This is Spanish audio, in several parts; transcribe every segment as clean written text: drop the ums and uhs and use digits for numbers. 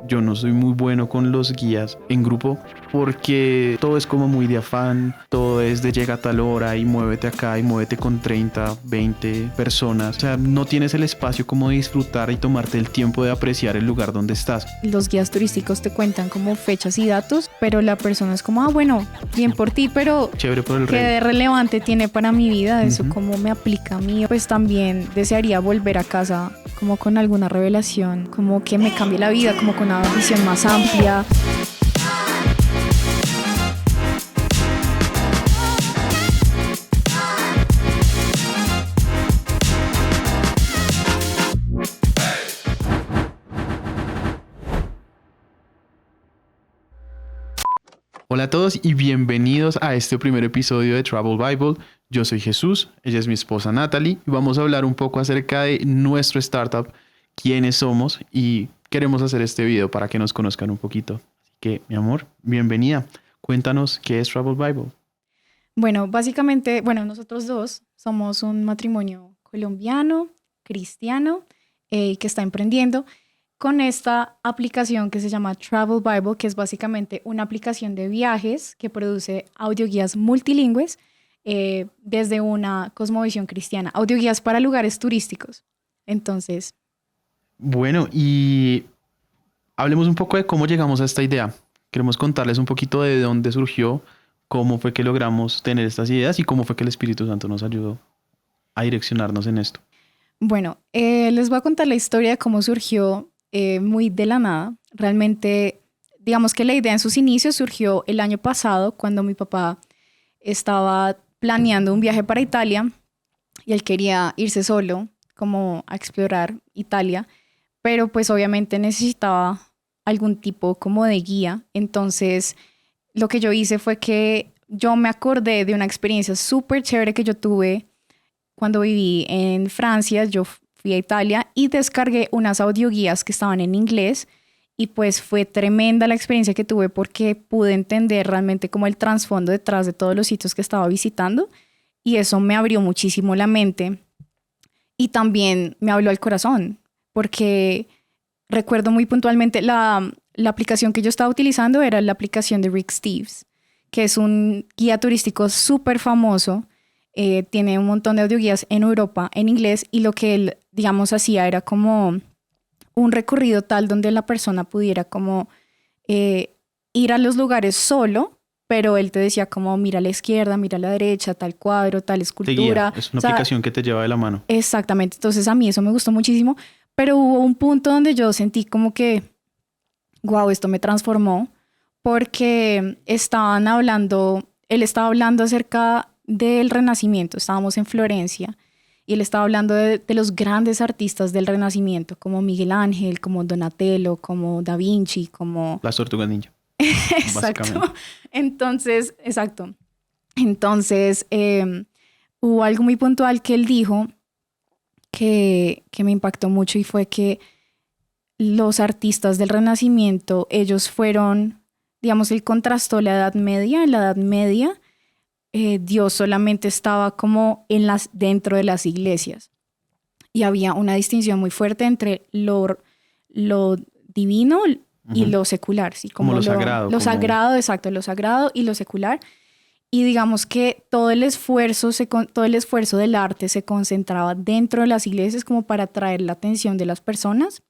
Yo no soy muy bueno con los guías en grupo porque todo es como muy de afán, todo es de llega a tal hora y muévete acá y muévete con 30, 20 personas. O sea, no tienes el espacio como de disfrutar y tomarte el tiempo de apreciar el lugar donde estás. Los guías turísticos te cuentan como fechas y datos, pero la persona es como, bueno, bien por ti, pero Chévere por el ¿qué rey. de relevante tiene para mi vida? Eso cómo me aplica a mí. Pues también desearía volver a casa como con alguna revelación, como que me cambie la vida, como con una visión más amplia. Hola a todos y bienvenidos a este primer episodio de Travel Bible. Yo soy Jesús, ella es mi esposa Natalie y vamos a hablar un poco acerca de nuestro startup, quiénes somos y queremos hacer este video para que nos conozcan un poquito. Así que, mi amor, bienvenida. Cuéntanos qué es Travel Bible. Bueno, básicamente, nosotros dos somos un matrimonio colombiano, cristiano, que está emprendiendo con esta aplicación que se llama Travel Bible, que es básicamente una aplicación de viajes que produce audioguías multilingües desde una cosmovisión cristiana, audioguías para lugares turísticos. Entonces, Bueno, y hablemos un poco de cómo llegamos a esta idea. Queremos contarles un poquito de dónde surgió, cómo fue que logramos tener estas ideas y cómo fue que el Espíritu Santo nos ayudó a direccionarnos en esto. bueno, les voy a contar la historia de cómo surgió muy de la nada. Realmente, digamos que la idea en sus inicios surgió el año pasado cuando mi papá estaba planeando un viaje para Italia y él quería irse solo como a explorar Italia, pero pues obviamente necesitaba algún tipo como de guía. Entonces, lo que yo hice fue que yo me acordé de una experiencia súper chévere que yo tuve cuando viví en Francia. Yo fui a Italia y descargué unas audioguías que estaban en inglés y pues fue tremenda la experiencia que tuve porque pude entender realmente como el trasfondo detrás de todos los sitios que estaba visitando y eso me abrió muchísimo la mente y también me habló al corazón porque recuerdo muy puntualmente la aplicación que yo estaba utilizando era la aplicación de Rick Steves, que es un guía turístico súper famoso. Tiene un montón de audioguías en Europa en inglés y lo que él, digamos, hacía era como un recorrido tal donde la persona pudiera como eh, ir a los lugares solo, pero él te decía como mira a la izquierda, mira a la derecha, tal cuadro, tal Te guía, escultura. es O una sea, aplicación que te lleva de la mano. exactamente. Entonces a mí eso me gustó muchísimo, pero hubo un punto donde yo sentí como que, wow, esto me transformó porque él estaba hablando acerca del Renacimiento. Estábamos en Florencia y él estaba hablando de los grandes artistas del Renacimiento, como Miguel Ángel, como Donatello, como Da Vinci, como... Las tortugas ninja, Exacto. básicamente. Entonces, exacto. Entonces, hubo algo muy puntual que él dijo que me impactó mucho y fue que los artistas del Renacimiento, ellos fueron, digamos, él contrastó la Edad Media. En la Edad Media, Dios solamente estaba como dentro de las iglesias y había una distinción muy fuerte entre lo divino y Ujú. lo secular, ¿sí? Como Como lo sagrado, lo como... sagrado, exacto, lo sagrado y lo secular. Y digamos que todo el esfuerzo del arte se concentraba dentro de las iglesias como para atraer la atención de las personas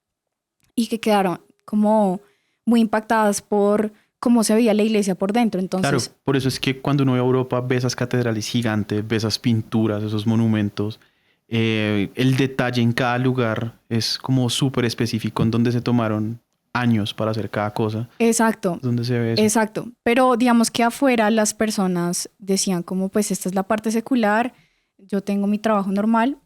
y que quedaron como muy impactadas por cómo se veía la iglesia por dentro. Claro, Entonces, por eso es que cuando uno va a Europa ve esas catedrales gigantes, ve esas pinturas, esos monumentos. El detalle en cada lugar es como súper específico en donde se tomaron años para hacer cada cosa. exacto, Donde se ve eso. exacto. Pero digamos que afuera las personas decían como pues esta es la parte secular, yo tengo mi trabajo normal.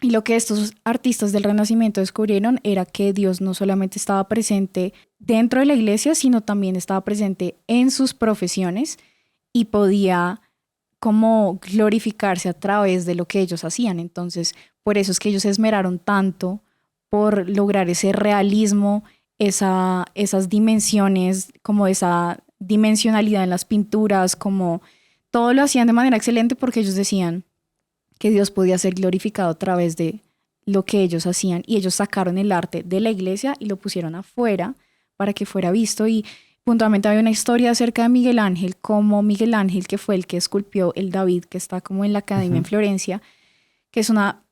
Y lo que estos artistas del Renacimiento descubrieron era que Dios no solamente estaba presente dentro de la iglesia, sino también estaba presente en sus profesiones y podía como glorificarse a través de lo que ellos hacían. Entonces, por eso es que ellos se esmeraron tanto por lograr ese realismo, esas dimensiones, como esa dimensionalidad en las pinturas, como todo lo hacían de manera excelente porque ellos decían que Dios podía ser glorificado a través de lo que ellos hacían y ellos sacaron el arte de la iglesia y lo pusieron afuera para que fuera visto. Y puntualmente había una historia acerca de Miguel Ángel, como Miguel Ángel, que fue el que esculpió el David, que está como en la academia en Florencia, que es una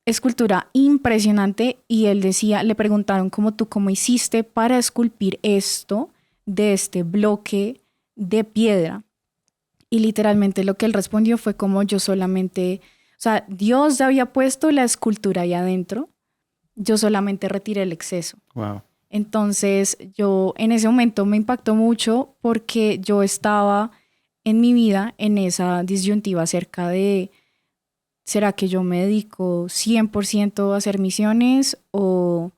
escultura impresionante. Y él decía, le preguntaron como tú, ¿cómo hiciste para esculpir esto de este bloque de piedra? Y literalmente lo que él respondió fue como yo solamente, o sea, Dios había puesto la escultura ahí adentro, yo solamente retiré el exceso. Wow. Entonces yo en ese momento me impactó mucho porque yo estaba en mi vida en esa disyuntiva acerca de, ¿será que yo me dedico 100% a hacer misiones o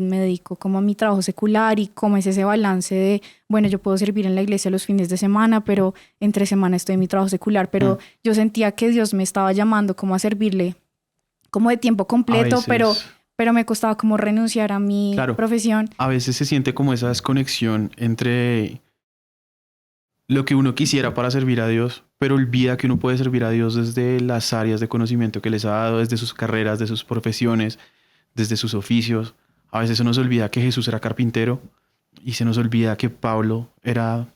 me dedico como a mi trabajo secular? Y cómo es ese balance de, bueno, yo puedo servir en la iglesia los fines de semana, pero entre semana estoy en mi trabajo secular, pero yo sentía que Dios me estaba llamando como a servirle como de tiempo completo, pero me costaba como renunciar a mi profesión. A veces se siente como esa desconexión entre lo que uno quisiera para servir a Dios, pero olvida que uno puede servir a Dios desde las áreas de conocimiento que les ha dado, desde sus carreras, de sus profesiones, desde sus oficios. A veces se nos olvida que Jesús era carpintero y se nos olvida que Pablo era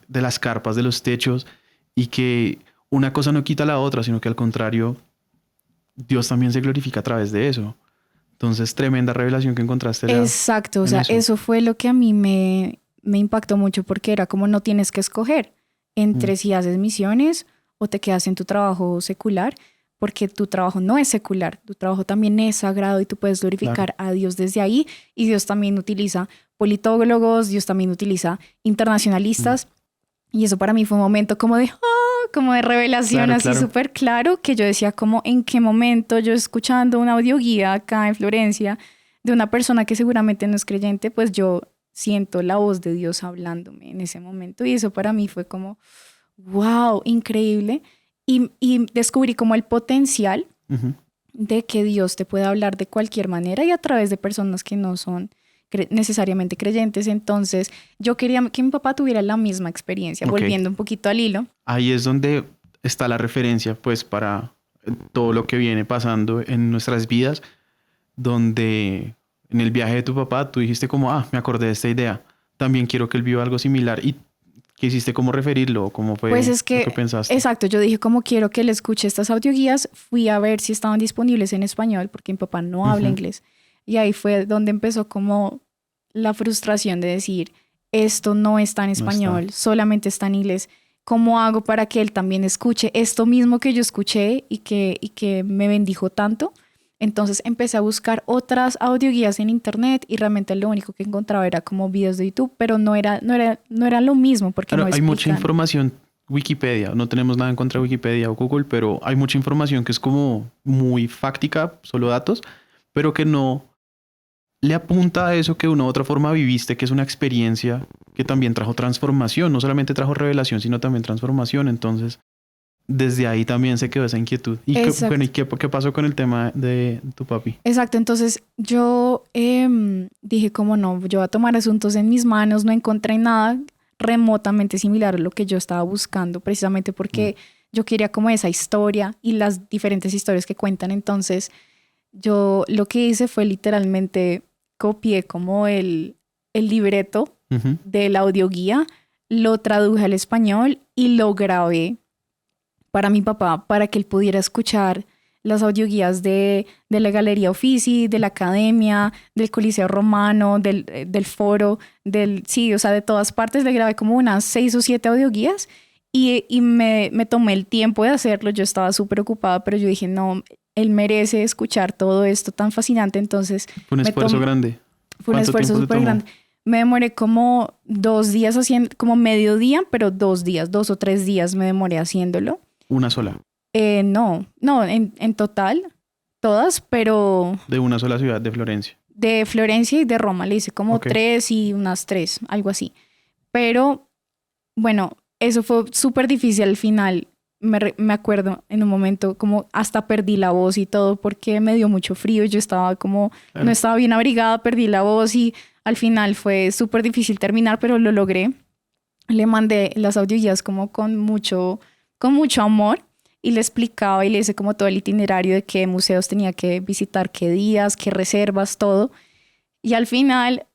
de las carpas, de los techos, y que una cosa no quita la otra, sino que al contrario, Dios también se glorifica a través de eso. Entonces, tremenda revelación que encontraste. Exacto, o sea, eso fue lo que a mí me impactó mucho, porque era como no tienes que escoger entre si haces misiones o te quedas en tu trabajo secular, porque tu trabajo no es secular, tu trabajo también es sagrado y tú puedes glorificar a Dios desde ahí. Y Dios también utiliza politólogos, Dios también utiliza internacionalistas. Y eso para mí fue un momento como de revelación, así súper claro, que yo decía como en qué momento yo escuchando una audioguía acá en Florencia de una persona que seguramente no es creyente, pues yo siento la voz de Dios hablándome en ese momento. Y eso para mí fue como, wow, increíble. Y descubrí como el potencial de que Dios te puede hablar de cualquier manera y a través de personas que no son necesariamente creyentes. Entonces yo quería que mi papá tuviera la misma experiencia, volviendo un poquito al hilo. Ahí es donde está la referencia pues para todo lo que viene pasando en nuestras vidas, donde en el viaje de tu papá tú dijiste como, me acordé de esta idea, también quiero que él viva algo similar. ¿Y quisiste cómo referirlo? ¿Cómo fue pues es que, lo que pensaste? Exacto, yo dije como quiero que él escuche estas audioguías. Fui a ver si estaban disponibles en español porque mi papá no habla inglés. Y ahí fue donde empezó como la frustración de decir, esto no está en español, solamente está en inglés. ¿Cómo hago para que él también escuche esto mismo que yo escuché y que me bendijo tanto? Entonces empecé a buscar otras audioguías en internet y realmente lo único que encontraba era como videos de YouTube, pero no era lo mismo porque no explican. Hay mucha información. Wikipedia, no tenemos nada en contra de Wikipedia o Google, pero hay mucha información que es como muy fáctica, solo datos, pero que no le apunta a eso que de una u otra forma viviste, que es una experiencia que también trajo transformación, no solamente trajo revelación, sino también transformación. Entonces, desde ahí también se quedó esa inquietud. ¿Y qué pasó con el tema de tu papi? Exacto, entonces yo dije como no, yo voy a tomar asuntos en mis manos, no encontré nada remotamente similar a lo que yo estaba buscando, precisamente porque yo quería como esa historia y las diferentes historias que cuentan. Entonces yo lo que hice fue literalmente copié como el libreto de la audioguía, lo traduje al español y lo grabé para mi papá, para que él pudiera escuchar las audioguías de la Galería Uffizi, de la Academia, del Coliseo Romano, del Foro, o sea, de todas partes. Le grabé como unas 6 o 7 audioguías y me tomé el tiempo de hacerlo. Yo estaba súper ocupada, pero yo dije, no, él merece escuchar todo esto tan fascinante. Entonces fue un esfuerzo grande. Fue un esfuerzo súper grande. Me demoré como 2 días haciendo, como medio día, pero 2 días, 2 o 3 días me demoré haciéndolo. ¿Una sola? No, en total, todas, pero... De una sola ciudad, de Florencia. De Florencia y de Roma, le hice como 3 y unas 3, algo así. Pero, bueno, eso fue súper difícil al final. Me acuerdo en un momento como hasta perdí la voz y todo porque me dio mucho frío. Yo estaba como, no estaba bien abrigada, perdí la voz y al final fue súper difícil terminar, pero lo logré. Le mandé las audioguías como con mucho amor y le explicaba y le hice como todo el itinerario de qué museos tenía que visitar, qué días, qué reservas, todo. Y al final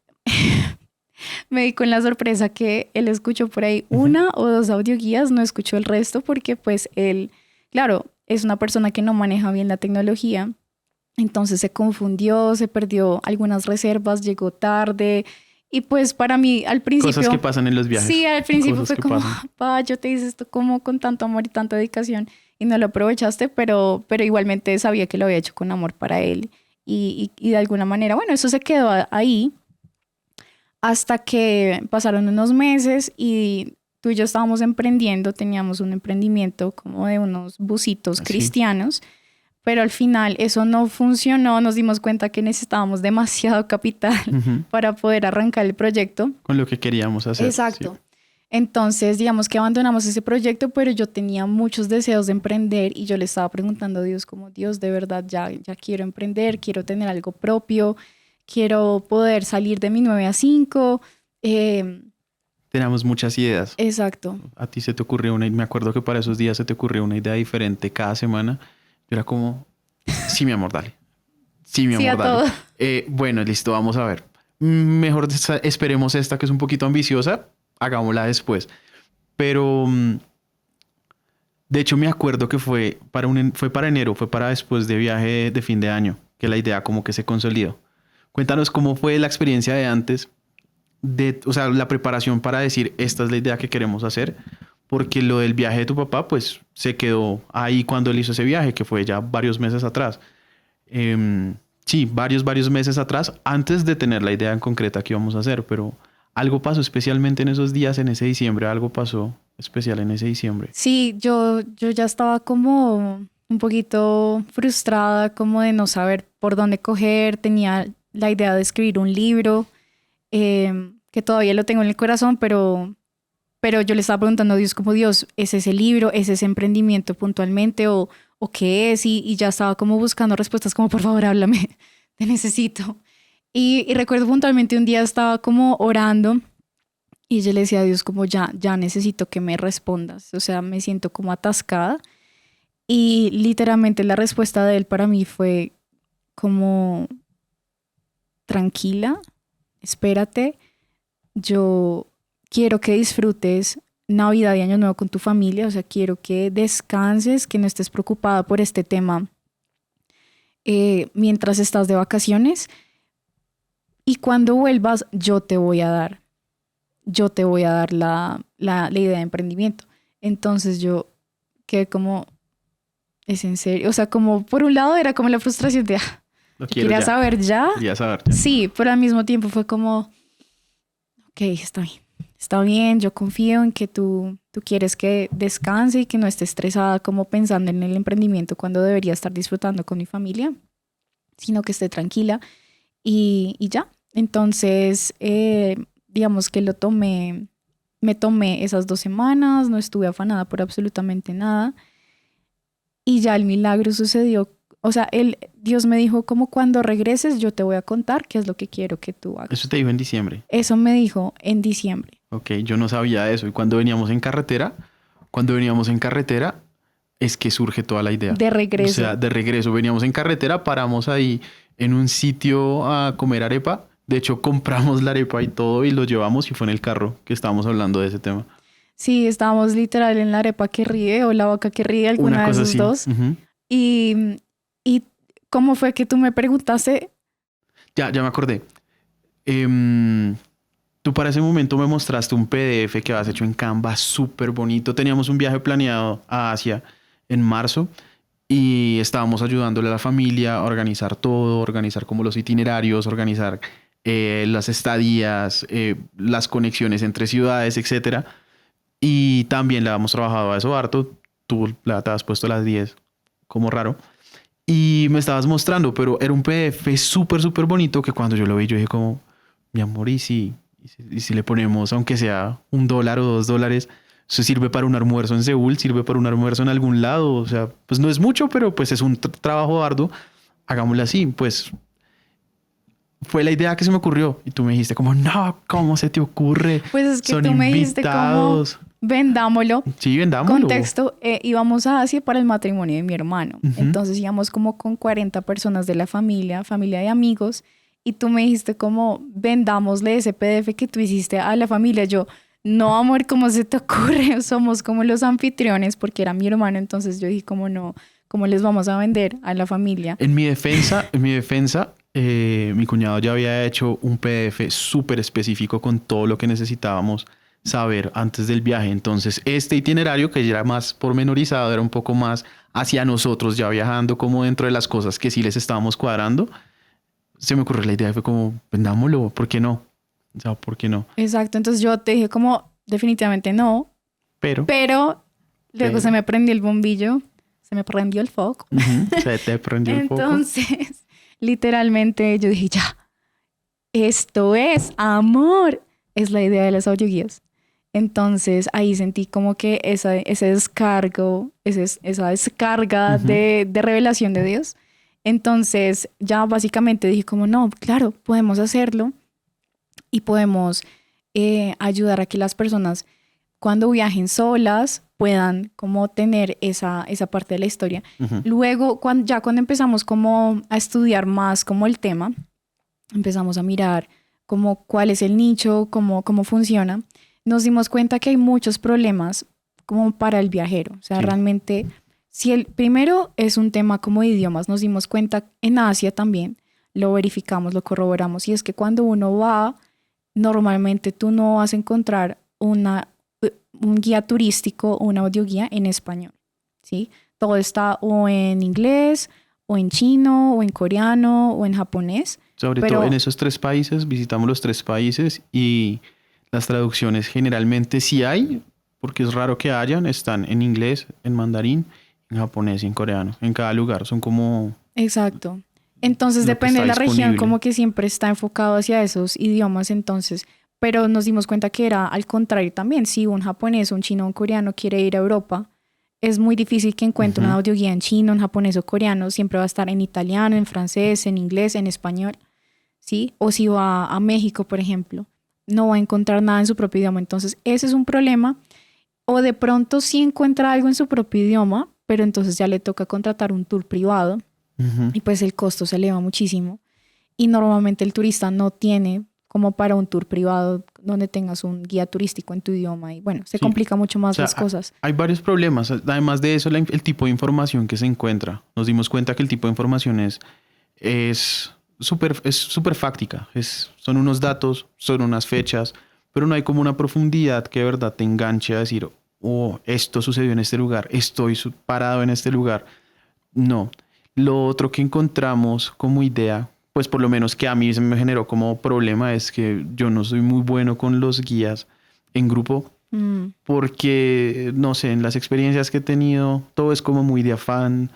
me di con la sorpresa que él escuchó por ahí una o dos audioguías, no escuchó el resto porque pues él, claro, es una persona que no maneja bien la tecnología, entonces se confundió, se perdió algunas reservas, llegó tarde y pues para mí al principio... Cosas que pasan en los viajes. Sí, al principio Cosas fue que como, pasan. pa, yo te hice esto como con tanto amor y tanta dedicación y no lo aprovechaste, pero igualmente sabía que lo había hecho con amor para él y de alguna manera, bueno, eso se quedó ahí hasta que pasaron unos meses y tú y yo estábamos emprendiendo, teníamos un emprendimiento como de unos busitos Así. cristianos, pero al final eso no funcionó, nos dimos cuenta que necesitábamos demasiado capital Ujú. para poder arrancar el proyecto. Con lo que queríamos hacer. Exacto. Sí. Entonces, digamos que abandonamos ese proyecto, pero yo tenía muchos deseos de emprender y yo le estaba preguntando a Dios como, Dios, de verdad, ya quiero emprender, quiero tener algo propio, quiero poder salir de mi 9 a 5. Teníamos muchas ideas. Exacto. A ti se te ocurrió una, y me acuerdo que para esos días se te ocurrió una idea diferente cada semana. Yo era como, sí, mi amor, dale. Sí, mi Sí, amor, a dale. todo. Bueno, listo, vamos a ver. Mejor esperemos esta que es un poquito ambiciosa, hagámosla después. Pero, de hecho, me acuerdo que fue fue para enero, fue para después de viaje de fin de año, que la idea como que se consolidó. Cuéntanos cómo fue la experiencia de antes, o sea, la preparación para decir, esta es la idea que queremos hacer, porque lo del viaje de tu papá, pues, se quedó ahí cuando él hizo ese viaje, que fue ya varios meses atrás. Sí, varios meses atrás, antes de tener la idea en concreta que íbamos a hacer, pero algo pasó especialmente en esos días, en ese diciembre, algo pasó especial en ese diciembre. Sí, yo ya estaba como un poquito frustrada, como de no saber por dónde coger. Tenía la idea de escribir un libro, que todavía lo tengo en el corazón, pero yo le estaba preguntando a Dios como, Dios, ¿es ese libro, es ese emprendimiento puntualmente o qué es? Y ya estaba como buscando respuestas como, por favor, háblame, te necesito. Y recuerdo puntualmente un día estaba como orando y yo le decía a Dios como, ya necesito que me respondas. O sea, me siento como atascada. Y literalmente la respuesta de él para mí fue como, tranquila, espérate, yo quiero que disfrutes Navidad y Año Nuevo con tu familia, o sea, quiero que descanses, que no estés preocupada por este tema mientras estás de vacaciones y cuando vuelvas yo te voy a dar la idea de emprendimiento. Entonces yo quedé como, ¿es en serio? O sea, como por un lado era como la frustración de, Lo yo quiero quería ya. saber ya. Quería saber ya. Sí, pero al mismo tiempo fue como, ok, está bien, yo confío en que tú quieres que descanse y que no esté estresada como pensando en el emprendimiento cuando debería estar disfrutando con mi familia, sino que esté tranquila y ya. Entonces, digamos que me tomé esas 2 semanas, no estuve afanada por absolutamente nada y ya el milagro sucedió. O sea, Dios me dijo como cuando regreses yo te voy a contar qué es lo que quiero que tú hagas. Eso te dijo en diciembre. Eso me dijo en diciembre. Ok, yo no sabía eso. Y cuando veníamos en carretera, es que surge toda la idea. De regreso. O sea, de regreso. Veníamos en carretera, paramos ahí en un sitio a comer arepa. De hecho, compramos la arepa y todo y lo llevamos y fue en el carro que estábamos hablando de ese tema. Sí, estábamos literal en la arepa que ríe o la vaca que ríe, alguna Una de cosa esos así. dos. Ujú. Y ¿cómo fue que tú me preguntaste? Ya me acordé. Tú para ese momento me mostraste un PDF que habías hecho en Canva súper bonito. Teníamos un viaje planeado a Asia en marzo y estábamos ayudándole a la familia a organizar todo, organizar como los itinerarios, organizar las estadías, las conexiones entre ciudades, etcétera. Y también le habíamos trabajado a eso harto. Tú te habías puesto a las 10 como raro. Y me estabas mostrando, pero era un PDF súper bonito que cuando yo lo vi yo dije como, mi amor, y si le ponemos, aunque sea $1 o $2, eso sirve para un almuerzo en Seúl, sirve para un almuerzo en algún lado, o sea, pues no es mucho, pero pues es un trabajo arduo, hagámoslo así, pues fue la idea que se me ocurrió y tú me dijiste como, no, ¿cómo se te ocurre? Pues es que Son tú me dijiste como, invitados. vendámoslo. Sí, vendámoslo. Contexto, íbamos a Asia para el matrimonio de mi hermano. Ujú. Entonces íbamos como con 40 personas de la familia de amigos. y tú me dijiste como, vendámosle ese PDF que tú hiciste a la familia. Yo, no, amor, ¿cómo se te ocurre? Somos como los anfitriones, porque era mi hermano, entonces yo dije como no, ¿cómo les vamos a vender a la familia? Mi cuñado ya había hecho un PDF súper específico con todo lo que necesitábamos saber antes del viaje. Entonces, este itinerario que ya era más pormenorizado, era un poco más hacia nosotros, ya viajando como dentro de las cosas que sí les estábamos cuadrando. Se me ocurrió la idea y fue como, vendámoslo, ¿por qué no? O sea, ¿por qué no? Exacto, entonces yo te dije como, definitivamente no, Pero, pero luego se me prendió el bombillo, se me prendió el foco. se te prendió el foco. Entonces, literalmente yo dije, ya, esto es amor, es la idea de las audioguías. Entonces ahí sentí como que ese descargo, esa descarga de revelación de Dios. Entonces ya básicamente dije como no, claro, podemos hacerlo y podemos ayudar a que las personas cuando viajen solas puedan como tener esa parte de la historia. Luego, cuando empezamos como a estudiar más como el tema, empezamos a mirar como cuál es el nicho, cómo funciona, nos dimos cuenta que hay muchos problemas como para el viajero. O sea, realmente, si el primero es un tema como de idiomas, nos dimos cuenta en Asia también, lo verificamos, lo corroboramos, y es que cuando uno va, normalmente tú no vas a encontrar un guía turístico o una audioguía en español, ¿sí? Todo está o en inglés, o en chino, o en coreano, o en japonés. Sobre todo en esos 3 países, visitamos los 3 países y las traducciones generalmente sí hay, porque es raro que hayan, están en inglés, en mandarín, en japonés y en coreano. En cada lugar son como... Exacto. Entonces depende de la región, como que siempre está enfocado hacia esos idiomas, entonces... Pero nos dimos cuenta que era al contrario también. Si un japonés, un chino o un coreano quiere ir a Europa, es muy difícil que encuentre una audioguía en chino, en japonés o coreano. Siempre va a estar en italiano, en francés, en inglés, en español, ¿sí? O si va a México, por ejemplo, no va a encontrar nada en su propio idioma. Entonces, ese es un problema. O de pronto sí encuentra algo en su propio idioma, pero entonces ya le toca contratar un tour privado y pues el costo se eleva muchísimo. Y normalmente el turista no tiene como para un tour privado donde tengas un guía turístico en tu idioma y bueno, se complica mucho más las cosas. Hay varios problemas. Además de eso, el tipo de información que se encuentra. Nos dimos cuenta que el tipo de información es súper fáctica. Son unos datos, son unas fechas, pero no hay como una profundidad que de verdad te enganche a decir, oh, esto sucedió en este lugar, estoy parado en este lugar. No. Lo otro que encontramos como idea, pues por lo menos que a mí se me generó como problema, es que yo no soy muy bueno con los guías en grupo, porque, no sé, en las experiencias que he tenido, todo es como muy de afán,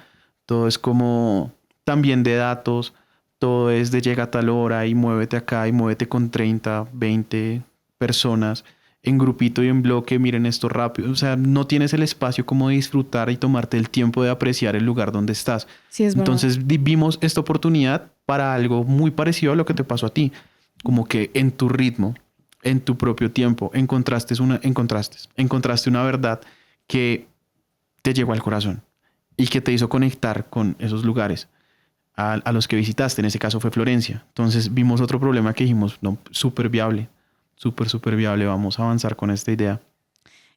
todo es como también de datos, todo es de llega a tal hora y muévete acá y muévete con 30, 20 personas en grupito y en bloque, miren esto rápido. O sea, no tienes el espacio como de disfrutar y tomarte el tiempo de apreciar el lugar donde estás. Sí, es verdad. Entonces vimos esta oportunidad para algo muy parecido a lo que te pasó a ti. Como que en tu ritmo, en tu propio tiempo, encontraste una verdad que te llegó al corazón y que te hizo conectar con esos lugares a los que visitaste. En ese caso fue Florencia. Entonces vimos otro problema que dijimos, no, súper viable. Súper viable, vamos a avanzar con esta idea.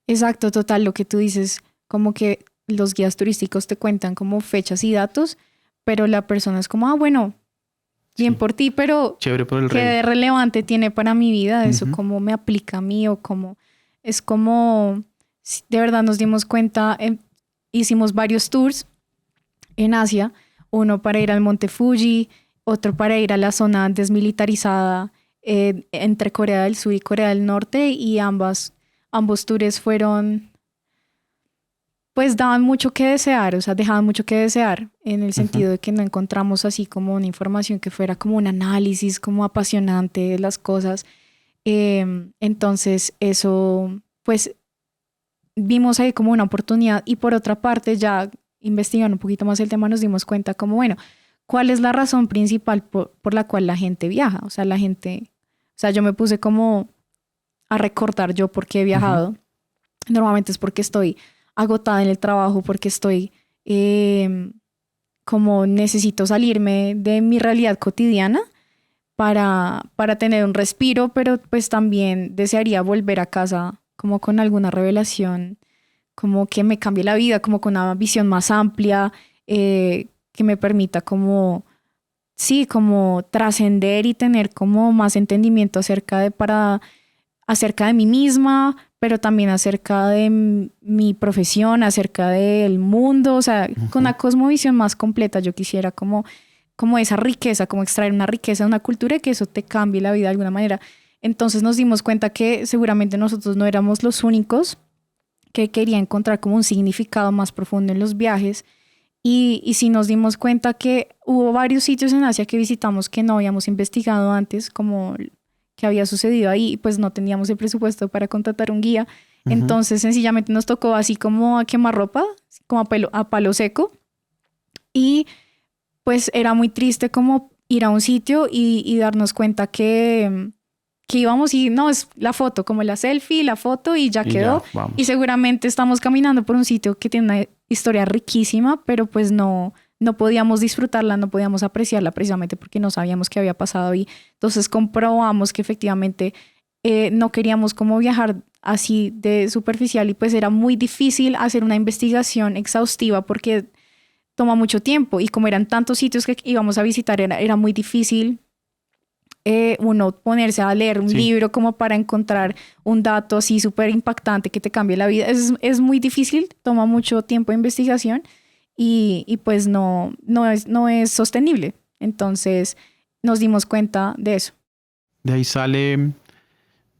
Exacto, total, lo que tú dices, como que los guías turísticos te cuentan como fechas y datos, pero la persona es como, bueno, bien por ti, pero chévere por el ¿qué de relevante tiene para mi vida? Eso cómo me aplica a mí o cómo, es como, de verdad nos dimos cuenta, hicimos varios tours en Asia, uno para ir al Monte Fuji, otro para ir a la zona desmilitarizada entre Corea del Sur y Corea del Norte, y ambos tours fueron, pues daban mucho que desear, o sea, dejaban mucho que desear en el sentido de que no encontramos así como una información que fuera como un análisis como apasionante de las cosas. Entonces eso, pues vimos ahí como una oportunidad, y por otra parte ya investigando un poquito más el tema nos dimos cuenta como, bueno, ¿cuál es la razón principal por la cual la gente viaja? O sea, yo me puse como a recordar yo por qué he viajado. Normalmente es porque estoy agotada en el trabajo, porque estoy como necesito salirme de mi realidad cotidiana, para tener un respiro, pero pues también desearía volver a casa como con alguna revelación, como que me cambie la vida, como con una visión más amplia, que me permita como, sí, como trascender y tener como más entendimiento acerca de mí misma, pero también acerca de mi profesión, acerca del mundo, o sea, con una cosmovisión más completa. Yo quisiera como esa riqueza, como extraer una riqueza de una cultura y que eso te cambie la vida de alguna manera. Entonces nos dimos cuenta que seguramente nosotros no éramos los únicos que quería encontrar como un significado más profundo en los viajes. Y sí nos dimos cuenta que hubo varios sitios en Asia que visitamos que no habíamos investigado antes, como que había sucedido ahí, y pues no teníamos el presupuesto para contratar un guía. Entonces sencillamente nos tocó así como a quemarropa, como a palo seco. Y pues era muy triste como ir a un sitio y darnos cuenta que íbamos y no, es la foto, como la selfie, la foto y ya Y quedó. ya, vamos. Y seguramente estamos caminando por un sitio que tiene una historia riquísima, pero pues no podíamos disfrutarla, no podíamos apreciarla precisamente porque no sabíamos qué había pasado ahí. Entonces comprobamos que efectivamente no queríamos como viajar así de superficial y pues era muy difícil hacer una investigación exhaustiva porque toma mucho tiempo y como eran tantos sitios que íbamos a visitar, era muy difícil uno ponerse a leer un Sí. libro como para encontrar un dato así súper impactante que te cambie la vida. Es muy difícil, toma mucho tiempo de investigación y pues no es sostenible. Entonces nos dimos cuenta de eso. De ahí sale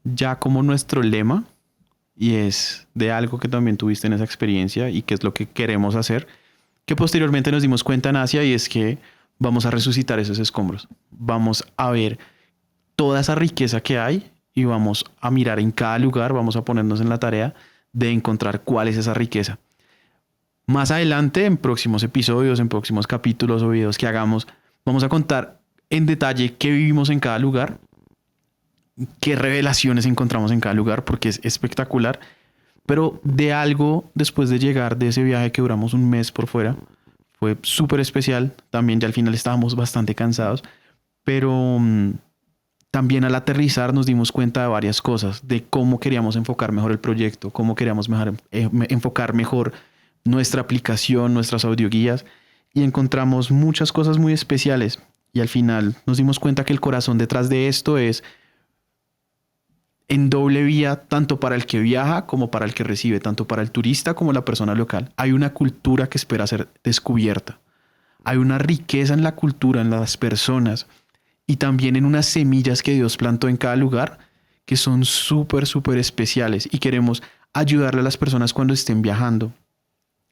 ya como nuestro lema y es de algo que también tuviste en esa experiencia y que es lo que queremos hacer, que posteriormente nos dimos cuenta en Asia y es que vamos a resucitar esos escombros. Vamos a ver toda esa riqueza que hay y vamos a mirar en cada lugar, vamos a ponernos en la tarea de encontrar cuál es esa riqueza. Más adelante, en próximos episodios, en próximos capítulos o videos que hagamos, vamos a contar en detalle qué vivimos en cada lugar, qué revelaciones encontramos en cada lugar, porque es espectacular. Pero de algo, después de llegar de ese viaje que duramos un mes por fuera, fue súper especial. También ya al final estábamos bastante cansados, pero también al aterrizar nos dimos cuenta de varias cosas, de cómo queríamos enfocar mejor el proyecto, cómo queríamos enfocar mejor nuestra aplicación, nuestras audioguías, y encontramos muchas cosas muy especiales. Y al final nos dimos cuenta que el corazón detrás de esto es en doble vía, tanto para el que viaja como para el que recibe, tanto para el turista como la persona local. Hay una cultura que espera ser descubierta. Hay una riqueza en la cultura, en las personas y también en unas semillas que Dios plantó en cada lugar que son súper, súper especiales y queremos ayudarle a las personas cuando estén viajando,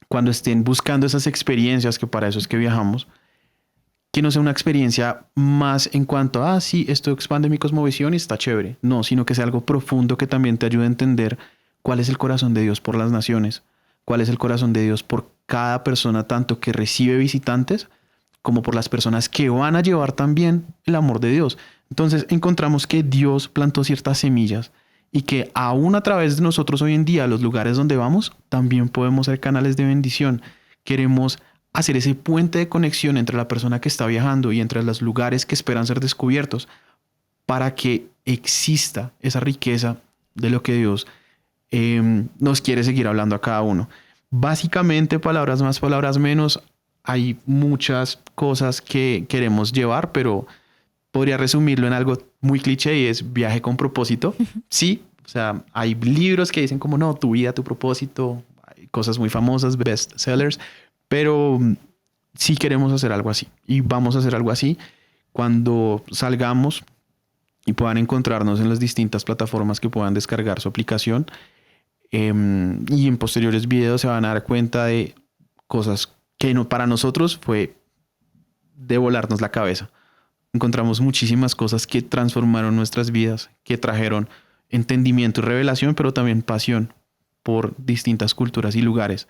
cuando estén buscando esas experiencias, que para eso es que viajamos, que no sea una experiencia más en cuanto a, sí, esto expande mi cosmovisión y está chévere. No, sino que sea algo profundo que también te ayude a entender cuál es el corazón de Dios por las naciones, cuál es el corazón de Dios por cada persona, tanto que recibe visitantes como por las personas que van a llevar también el amor de Dios. Entonces encontramos que Dios plantó ciertas semillas y que aún a través de nosotros hoy en día, los lugares donde vamos, también podemos ser canales de bendición. Queremos hacer ese puente de conexión entre la persona que está viajando y entre los lugares que esperan ser descubiertos para que exista esa riqueza de lo que Dios nos quiere seguir hablando a cada uno. Básicamente, palabras más, palabras menos, hay muchas cosas que queremos llevar, pero podría resumirlo en algo muy cliché y es viaje con propósito. Sí, o sea, hay libros que dicen como no, tu vida, tu propósito, hay cosas muy famosas, best sellers, pero sí queremos hacer algo así y vamos a hacer algo así cuando salgamos y puedan encontrarnos en las distintas plataformas que puedan descargar su aplicación. Y en posteriores videos se van a dar cuenta de cosas que no, para nosotros fue de volarnos la cabeza. Encontramos muchísimas cosas que transformaron nuestras vidas, que trajeron entendimiento y revelación, pero también pasión por distintas culturas y lugares.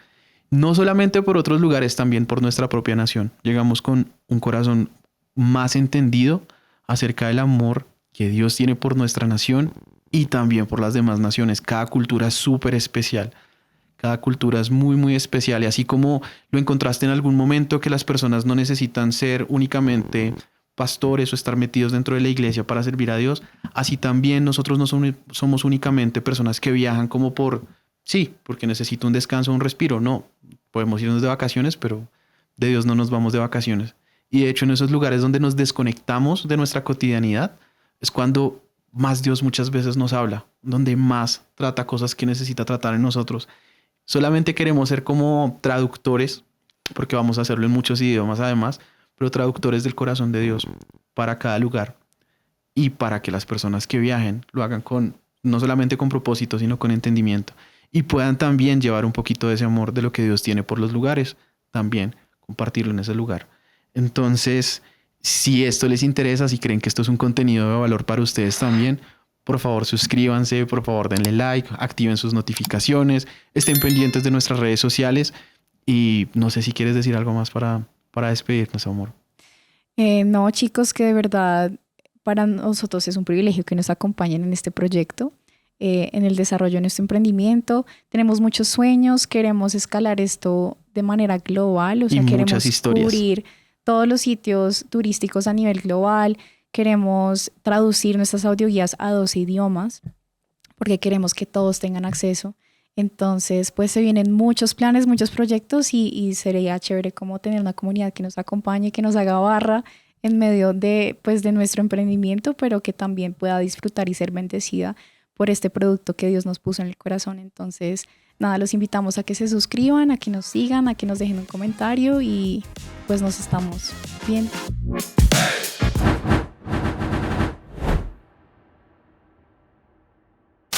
No solamente por otros lugares, también por nuestra propia nación. Llegamos con un corazón más entendido acerca del amor que Dios tiene por nuestra nación y también por las demás naciones. Cada cultura es súper especial. Cada cultura es muy, muy especial. Y así como lo encontraste en algún momento que las personas no necesitan ser únicamente pastores o estar metidos dentro de la iglesia para servir a Dios, así también nosotros no somos únicamente personas que viajan como sí, porque necesito un descanso, un respiro. No, podemos irnos de vacaciones, pero de Dios no nos vamos de vacaciones. Y de hecho en esos lugares donde nos desconectamos de nuestra cotidianidad es cuando más Dios muchas veces nos habla, donde más trata cosas que necesita tratar en nosotros. Solamente queremos ser como traductores, porque vamos a hacerlo en muchos idiomas además, pero traductores del corazón de Dios para cada lugar y para que las personas que viajen lo hagan no solamente con propósito, sino con entendimiento y puedan también llevar un poquito de ese amor de lo que Dios tiene por los lugares, también compartirlo en ese lugar. Entonces, si esto les interesa, si creen que esto es un contenido de valor para ustedes también, por favor suscríbanse, por favor denle like, activen sus notificaciones, estén pendientes de nuestras redes sociales y no sé si quieres decir algo más para despedirnos, amor. No, chicos, que de verdad para nosotros es un privilegio que nos acompañen en este proyecto, en el desarrollo de nuestro emprendimiento. Tenemos muchos sueños, queremos escalar esto de manera global, o sea, queremos cubrir todos los sitios turísticos a nivel global. Queremos traducir nuestras audioguías a 12 idiomas porque queremos que todos tengan acceso. Entonces, pues se vienen muchos planes, muchos proyectos y sería chévere como tener una comunidad que nos acompañe, que nos haga barra en medio de nuestro emprendimiento, pero que también pueda disfrutar y ser bendecida por este producto que Dios nos puso en el corazón. Entonces, nada, los invitamos a que se suscriban, a que nos sigan, a que nos dejen un comentario y pues nos estamos viendo.